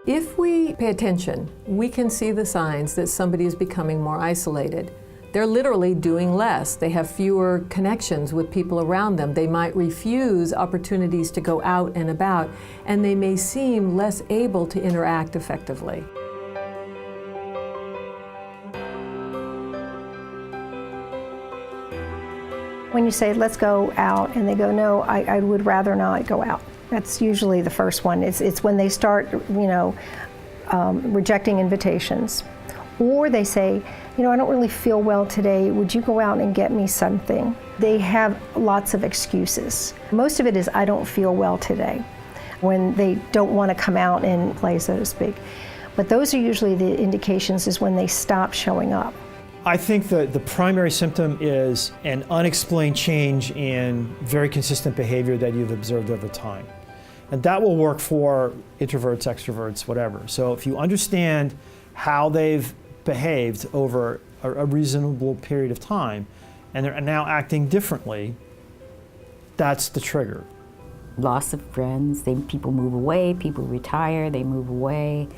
If we pay attention, we can see the signs that somebody is becoming more isolated. They're literally doing less. They have fewer connections with people around them. They might refuse opportunities to go out and about, and they may seem less able to interact effectively. When you say, let's go out, and they go, no, I would rather not go out. That's usually the first one. It's when they start, rejecting invitations. Or they say, I don't really feel well today. Would you go out and get me something? They have lots of excuses. Most of it is, I don't feel well today, when they don't want to come out and play, so to speak. But those are usually the indications is when they stop showing up. I think that the primary symptom is an unexplained change in very consistent behavior that you've observed over time. And that will work for introverts, extroverts, whatever. So if you understand how they've behaved over a reasonable period of time, and they're now acting differently, that's the trigger. Loss of friends, people move away, people retire, they move away,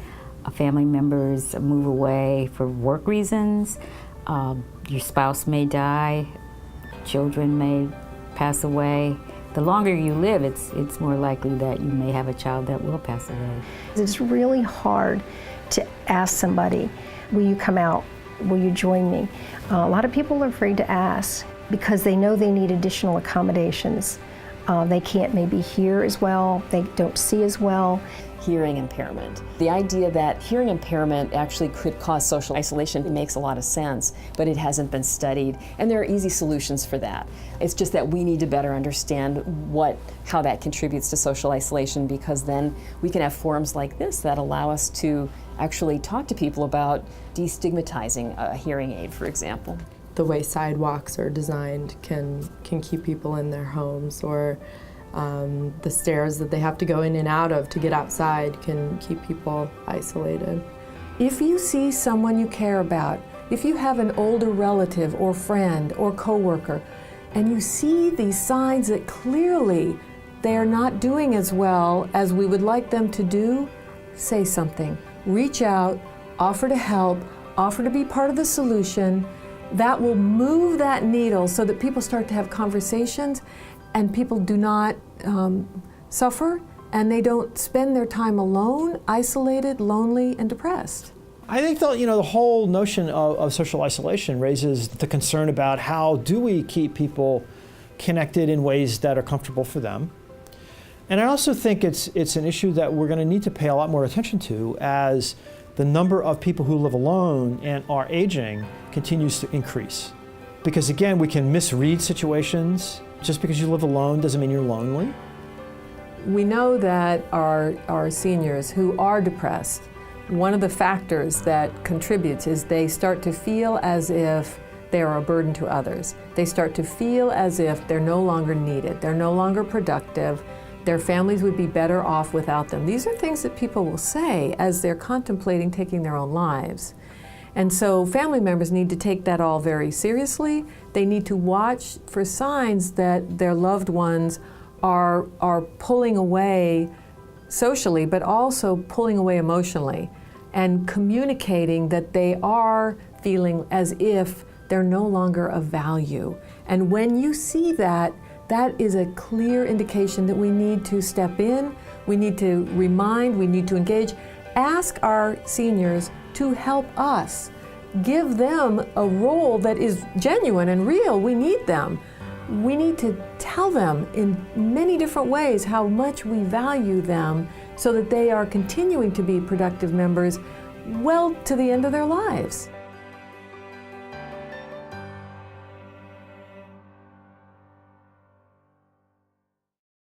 family members move away for work reasons. Your spouse may die, children may pass away. The longer you live, it's more likely that you may have a child that will pass away. It's really hard to ask somebody, will you come out? Will you join me? A lot of people are afraid to ask because they know they need additional accommodations. They can't maybe hear as well, they don't see as well. Hearing impairment. The idea that hearing impairment actually could cause social isolation, it makes a lot of sense, but it hasn't been studied, and there are easy solutions for that. It's just that we need to better understand how that contributes to social isolation, because then we can have forums like this that allow us to actually talk to people about destigmatizing a hearing aid, for example. The way sidewalks are designed can keep people in their homes, or the stairs that they have to go in and out of to get outside can keep people isolated. If you see someone you care about, if you have an older relative or friend or coworker, and you see these signs that clearly they are not doing as well as we would like them to do, say something. Reach out, offer to help, offer to be part of the solution. That will move that needle so that people start to have conversations, and people do not suffer, and they don't spend their time alone, isolated, lonely, and depressed. I think the whole notion of social isolation raises the concern about how do we keep people connected in ways that are comfortable for them. And I also think it's an issue that we're going to need to pay a lot more attention to as the number of people who live alone and are aging continues to increase. Because again, we can misread situations. Just because you live alone doesn't mean you're lonely. We know that our seniors who are depressed, one of the factors that contributes is they start to feel as if they are a burden to others. They start to feel as if they're no longer needed, they're no longer productive, their families would be better off without them. These are things that people will say as they're contemplating taking their own lives. And so family members need to take that all very seriously. They need to watch for signs that their loved ones are pulling away socially, but also pulling away emotionally, and communicating that they are feeling as if they're no longer of value. And when you see that, that is a clear indication that we need to step in, we need to remind, we need to engage. Ask our seniors to help us. Give them a role that is genuine and real. We need them. We need to tell them in many different ways how much we value them so that they are continuing to be productive members well to the end of their lives.